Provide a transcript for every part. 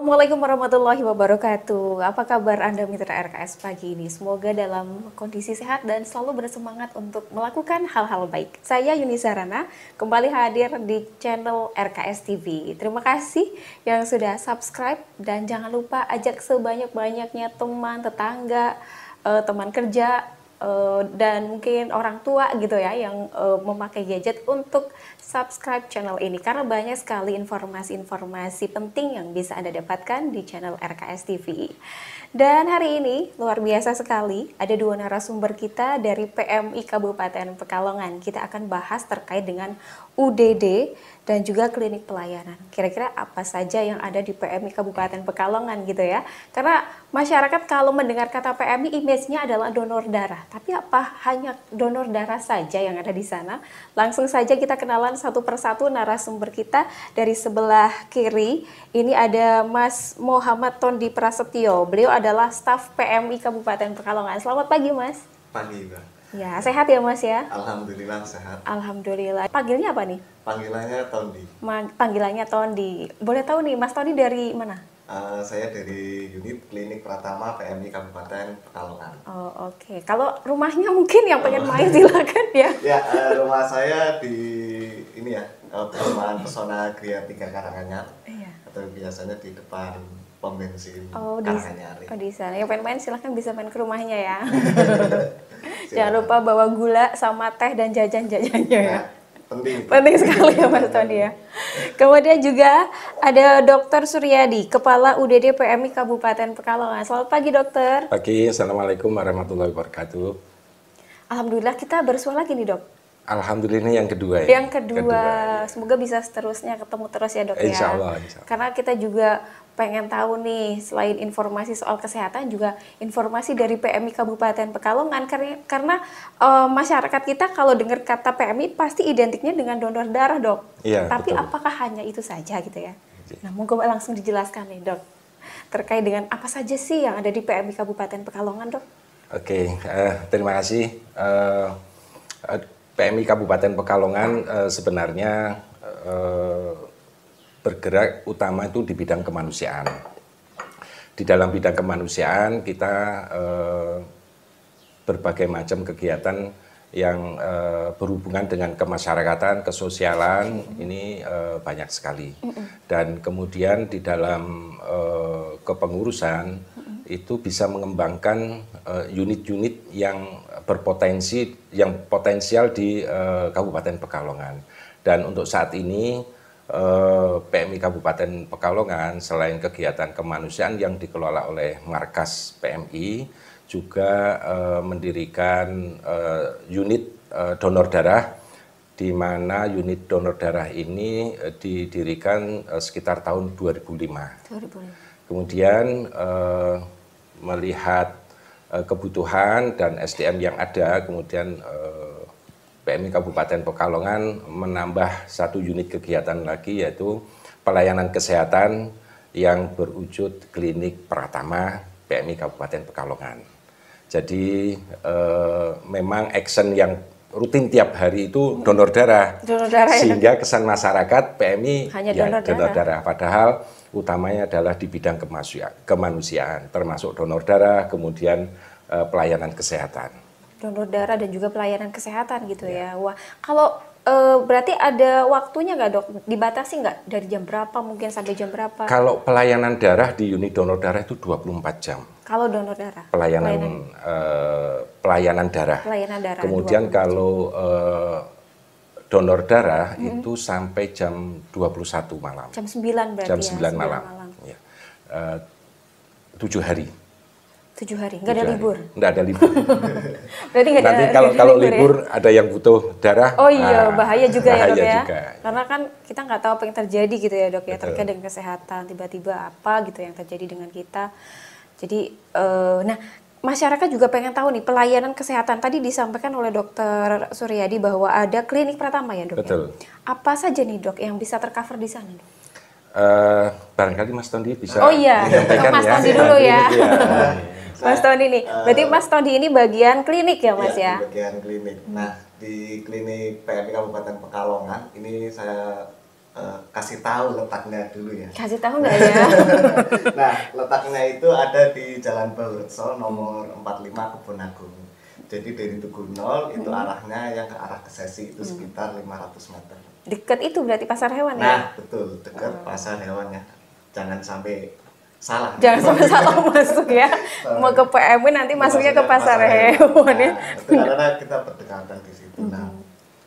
Assalamualaikum warahmatollahi wabarakatuh. Apa kabar Anda mitra RKS pagi ini? Semoga dalam kondisi sehat dan selalu bersemangat untuk melakukan hal-hal baik. Saya Yuni Sarana, kembali hadir di channel RKS TV. Terima kasih yang sudah subscribe dan jangan lupa ajak sebanyak-banyaknya teman, tetangga, teman kerja, dan mungkin orang tua gitu ya yang memakai gadget untuk subscribe channel ini karena banyak sekali informasi-informasi penting yang bisa Anda dapatkan di channel RKS TV. Dan hari ini luar biasa sekali, ada dua narasumber kita dari PMI Kabupaten Pekalongan. Kita akan bahas terkait dengan UDD dan juga klinik pelayanan. Kira-kira apa saja yang ada di PMI Kabupaten Pekalongan gitu ya. Karena masyarakat kalau mendengar kata PMI image-nya adalah donor darah. Tapi apa hanya donor darah saja yang ada di sana? Langsung saja kita kenalan satu persatu narasumber kita. Dari sebelah kiri ini ada Mas Muhammad Tondi Prasetyo. Beliau adalah staf PMI Kabupaten Pekalongan. Selamat pagi Mas. Pagi Mbak. Ya, sehat ya Mas ya? Alhamdulillah sehat. Alhamdulillah. Panggilnya apa nih? Panggilannya Tondi. Panggilannya Tondi. Boleh tahu nih Mas Tondi dari mana? Saya dari unit klinik Pratama PMI Kabupaten Pekalongan. Oh, oke. Kalau rumahnya mungkin yang pengen main silakan ya. Ya, rumah saya di ini ya, perumahan Pesona Gria 3 Karanganyar. Iya. Atau biasanya di depan pom bensin Oh, Karanganyar. di sana. Yang pengen main silahkan bisa main ke rumahnya ya. Jangan lupa bawa gula sama teh dan jajan-jajannya ya. Nah, penting. Penting sekali ya Mas Tony ya. Kemudian juga ada Dr. Suryadi, Kepala UDD PMI Kabupaten Pekalongan. Selamat pagi dokter. Pagi, Assalamualaikum warahmatullahi wabarakatuh. Alhamdulillah kita bersuara lagi nih dok. Alhamdulillah ini yang kedua ya. Yang kedua, semoga bisa seterusnya ketemu terus ya dok Insya ya. Allah, insya Allah. Karena kita juga pengen tahu nih, selain informasi soal kesehatan juga informasi dari PMI Kabupaten Pekalongan. Karena masyarakat kita kalau dengar kata PMI pasti identiknya dengan donor darah dok. Iya, tapi betul. apakah hanya itu saja gitu ya? Nah monggo langsung dijelaskan nih dok. Terkait dengan apa saja sih yang ada di PMI Kabupaten Pekalongan dok? Oke, terima kasih. PMI Kabupaten Pekalongan sebenarnya bergerak utama itu di bidang kemanusiaan. Di dalam bidang kemanusiaan kita berbagai macam kegiatan yang berhubungan dengan kemasyarakatan, kesosialan ini banyak sekali. Dan kemudian di dalam kepengurusan itu bisa mengembangkan unit-unit yang berpotensi, yang potensial di Kabupaten Pekalongan. Dan untuk saat ini PMI Kabupaten Pekalongan selain kegiatan kemanusiaan yang dikelola oleh Markas PMI juga mendirikan unit donor darah, di mana unit donor darah ini didirikan sekitar tahun 2005. Kemudian melihat kebutuhan dan SDM yang ada, kemudian PMI Kabupaten Pekalongan menambah satu unit kegiatan lagi, yaitu pelayanan kesehatan yang berwujud klinik Pratama PMI Kabupaten Pekalongan. Jadi memang action yang rutin tiap hari itu donor darah, sehingga kesan masyarakat PMI hanya ya donor darah. Padahal utamanya adalah di bidang kemanusiaan, termasuk donor darah, kemudian pelayanan kesehatan. Donor darah dan juga pelayanan kesehatan gitu ya. Wah, kalau berarti ada waktunya nggak dok? Dibatasi nggak dari jam berapa mungkin sampai jam berapa? Kalau pelayanan darah di unit donor darah itu 24 jam. Kalau donor darah? Pelayanan darah. Pelayanan darah. Kemudian kalau donor darah itu sampai jam 21 malam. Jam 9 berarti jam 9 ya? malam. Ya. 7 hari. 7 hari, nggak ada libur? Nggak ada libur. Berarti nggak ada. Nanti kalau libur ya? Ada yang butuh darah. Oh iya, bahaya juga ya dok ya. Juga. Karena kan kita nggak tahu apa yang terjadi gitu ya dok ya, terkait dengan kesehatan. Tiba-tiba apa gitu yang terjadi dengan kita. Jadi, nah masyarakat juga pengen tahu nih pelayanan kesehatan. Tadi disampaikan oleh Dokter Suryadi bahwa ada klinik Pratama ya dok. Betul. Ya? Apa saja nih dok yang bisa tercover di sana dok? Barangkali Mas Tondi bisa menyampaikan Mas Tondi dulu ya. Mas Tondi nih, berarti Mas Tondi ini bagian klinik ya Mas ya? Bagian klinik. Nah di klinik PMI Kabupaten Pekalongan ini saya kasih tahu letaknya dulu ya. Kasih tahu nggak ya? Nah, letaknya itu ada di Jalan Baurekso nomor 45 Kebon Agung. Jadi dari Tugu 0 itu arahnya yang ke arah Kesesi itu sekitar 500 meter. Dekat itu berarti pasar hewan ya? Nah, betul, dekat pasar hewannya. Jangan sampai salah. Jangan sampai salah masuk ya. Mau ke PMI nanti masuknya ke pasar hewan ya. Nah, itu karena kita berdekatan di situ. Nah,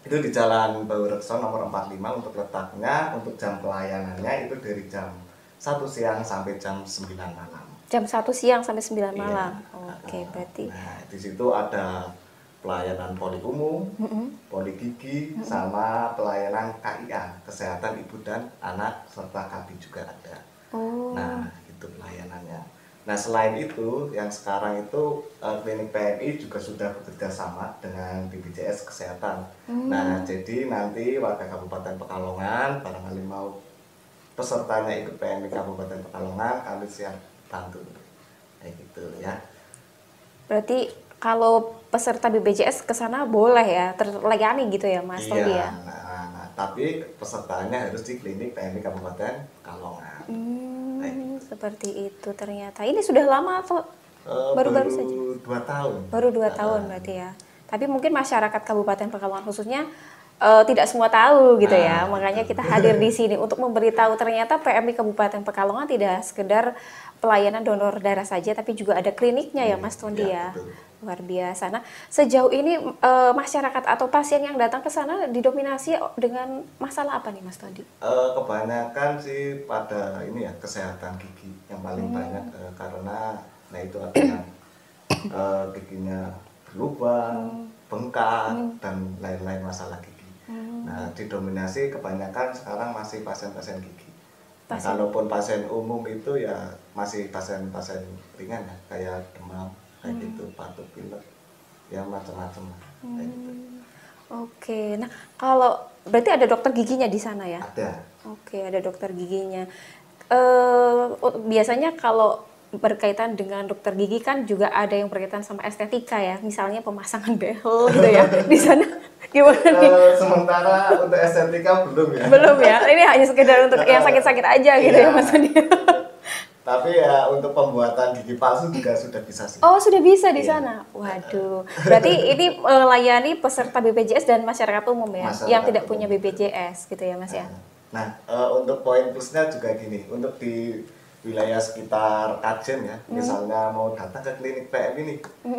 itu di Jalan Baurekso nomor 45 untuk letaknya, untuk jam pelayanannya itu dari jam 1 siang sampai jam 9 malam. Jam 1 siang sampai 9 Iya. malam. Oke, berarti. Nah, di situ ada pelayanan poli umum, poli gigi, sama pelayanan KIA, kesehatan ibu dan anak, serta KB juga ada. Oh. Nah, itu pelayanannya. Nah, selain itu, yang sekarang itu klinik PMI juga sudah bekerja sama dengan BPJS Kesehatan. Nah, jadi nanti warga Kabupaten Pekalongan, barangkali mau pesertanya ikut PMI Kabupaten Pekalongan, kami siap bantu. Kayak gitu ya. Berarti kalau peserta BPJS ke sana boleh ya, terlayani gitu ya Mas Todi ya? Nah, tapi pesertanya harus di klinik PMI Kabupaten Pekalongan. Seperti itu ternyata. Ini sudah lama atau baru-baru saja? 2 tahun. Baru 2 tahun berarti ya. Tapi mungkin masyarakat Kabupaten Pekalongan khususnya tidak semua tahu gitu ya. Makanya kita hadir di sini untuk memberitahu ternyata PMI Kabupaten Pekalongan tidak sekedar pelayanan donor darah saja, tapi juga ada kliniknya ya Mas Tondi ya. Betul. Luar biasa. Nah, sejauh ini masyarakat atau pasien yang datang ke sana didominasi dengan masalah apa nih Mas Tondi? Kebanyakan sih pada ini ya, kesehatan gigi yang paling banyak, karena nah itu ada yang giginya berlubang, bengkak, dan lain-lain masalah gigi. Nah, didominasi kebanyakan sekarang masih pasien-pasien gigi. Nah, kalaupun pasien umum itu ya masih pasien-pasien ringan ya, kayak demam, kayak gitu, batuk pilek, ya macam-macam kayak gitu. Oke, nah kalau berarti ada dokter giginya di sana ya? Ada. Oke, ada dokter giginya. Biasanya kalau berkaitan dengan dokter gigi kan juga ada yang berkaitan sama estetika ya, misalnya pemasangan behel gitu ya. Di sana gimana nih? Sementara untuk estetika belum ya. Belum ya, ini hanya sekedar untuk yang sakit-sakit aja gitu ya Mas Andi. Tapi ya untuk pembuatan gigi palsu juga sudah bisa sih. Oh, sudah bisa di sana. Waduh. Berarti ini melayani peserta BPJS dan masyarakat umum ya, Masyarakat yang tidak umum. punya BPJS gitu ya Mas ya. Nah, untuk poin plusnya juga gini, untuk di wilayah sekitar Kajen ya, misalnya mau datang ke klinik PMI ini,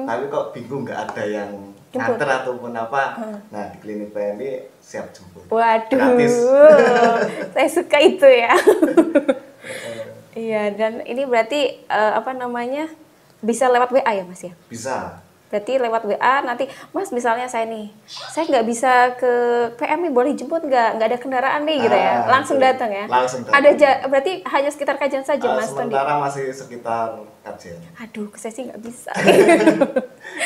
tapi kok bingung nggak ada yang nganter ataupun apa, nah di klinik PMI siap jemput. Waduh, Gratis. saya suka itu ya. Iya, dan ini berarti apa namanya, bisa lewat WA ya Mas ya? Bisa. Berarti lewat WA nanti, Mas misalnya saya nggak bisa ke PMI, boleh jemput nggak ada kendaraan nih gitu ya, langsung betul. datang ya? Langsung datang. Berarti hanya sekitar Kajen saja Mas Tondi? Sementara masih sekitar Kajen. Aduh, saya sih nggak bisa.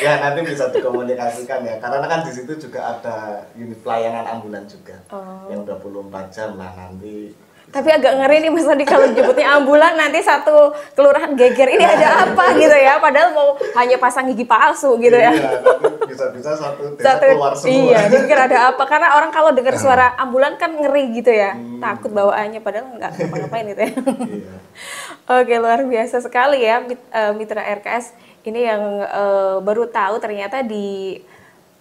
Ya nanti bisa dikomunikasikan ya, karena kan di situ juga ada unit pelayanan ambulan juga, yang 24 jam lah nanti. Tapi agak ngeri nih Mas Tondi kalau jemputnya ambulan, nanti satu kelurahan geger, ini ada apa gitu ya, padahal mau hanya pasang gigi palsu gitu ya. Iya, nanti bisa-bisa satu desa keluar semua. Iya, dipikir ada apa, karena orang kalau dengar suara ambulan kan ngeri gitu ya, takut bawaannya, padahal nggak ngapa-ngapain gitu ya. Iya. Oke, luar biasa sekali ya Mitra RKS ini yang baru tahu ternyata di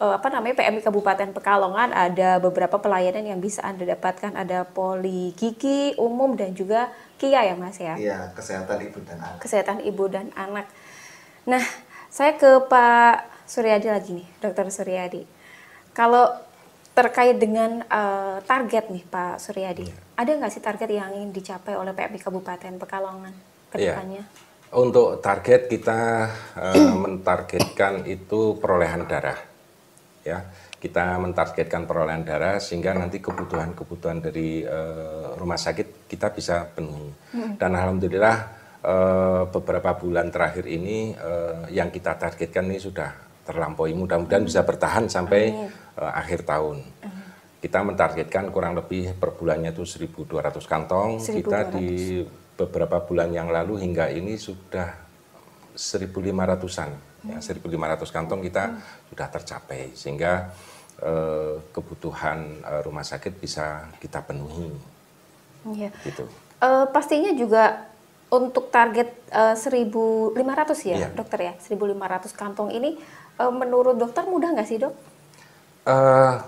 PMI Kabupaten Pekalongan ada beberapa pelayanan yang bisa Anda dapatkan, ada poli gigi umum dan juga KIA ya Mas ya. Iya, kesehatan ibu dan anak. Kesehatan ibu dan anak. Nah, saya ke Pak Suryadi lagi nih, Dokter Suryadi. Kalau terkait dengan target nih Pak Suryadi, ada nggak sih target yang ingin dicapai oleh PMI Kabupaten Pekalongan ke depannya? Untuk target kita mentargetkan itu perolehan darah. Ya, kita mentargetkan perolehan darah sehingga nanti kebutuhan dari rumah sakit kita bisa penuhi. Dan alhamdulillah beberapa bulan terakhir ini yang kita targetkan ini sudah terlampaui. Mudah-mudahan bisa bertahan sampai akhir tahun. Kita mentargetkan kurang lebih per bulannya itu 1.200 kantong. 1.200. Kita di beberapa bulan yang lalu hingga ini sudah 1.500-an. Ya, 1.500 kantong kita sudah tercapai sehingga kebutuhan rumah sakit bisa kita penuhi. Iya. Gitu. Pastinya juga untuk target 1.500 ya, Iya. dokter ya, 1.500 kantong ini menurut dokter mudah nggak sih, Dok?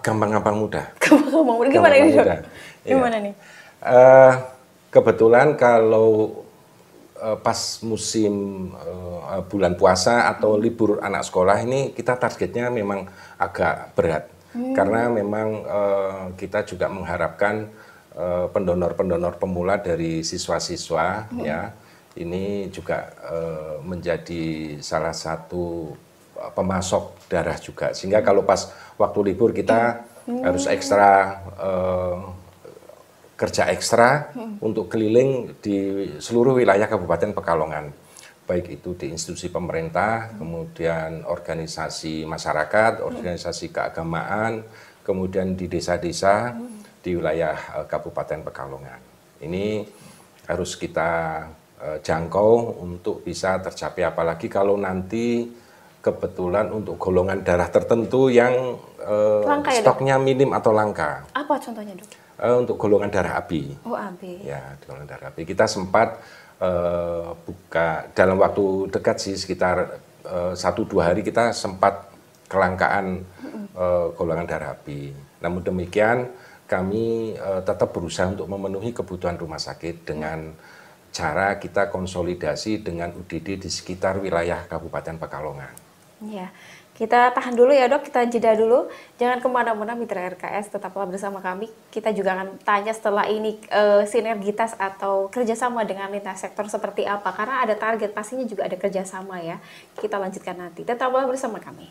Gampang-gampang mudah. Gampang mudah. Gimana ini, Dok? Mudah. Iya. Gimana nih? Kebetulan kalau pas musim bulan puasa atau libur anak sekolah ini kita targetnya memang agak berat. Karena memang kita juga mengharapkan pendonor-pendonor pemula dari siswa-siswa ya ini juga menjadi salah satu pemasok darah juga, sehingga kalau pas waktu libur kita harus ekstra kerja ekstra untuk keliling di seluruh wilayah Kabupaten Pekalongan, baik itu di institusi pemerintah, kemudian organisasi masyarakat, organisasi keagamaan, kemudian di desa-desa di wilayah Kabupaten Pekalongan. Ini harus kita jangkau untuk bisa tercapai, apalagi kalau nanti kebetulan untuk golongan darah tertentu yang Langka ya, stoknya minim atau langka. Apa contohnya, Dok? Untuk golongan darah AB. Oh, AB. Ya, golongan darah AB. Kita sempat buka dalam waktu dekat sih, sekitar 1-2 hari kita sempat kelangkaan golongan darah AB. Namun demikian kami tetap berusaha untuk memenuhi kebutuhan rumah sakit dengan cara kita konsolidasi dengan UDD di sekitar wilayah Kabupaten Pekalongan. Ya, kita tahan dulu ya, Dok, kita jeda dulu. Jangan kemana-mana mitra RKS, tetaplah bersama kami. Kita juga akan tanya setelah ini sinergitas atau kerjasama dengan lintas sektor seperti apa. Karena ada target, pastinya juga ada kerjasama ya. Kita lanjutkan nanti. Tetaplah bersama kami.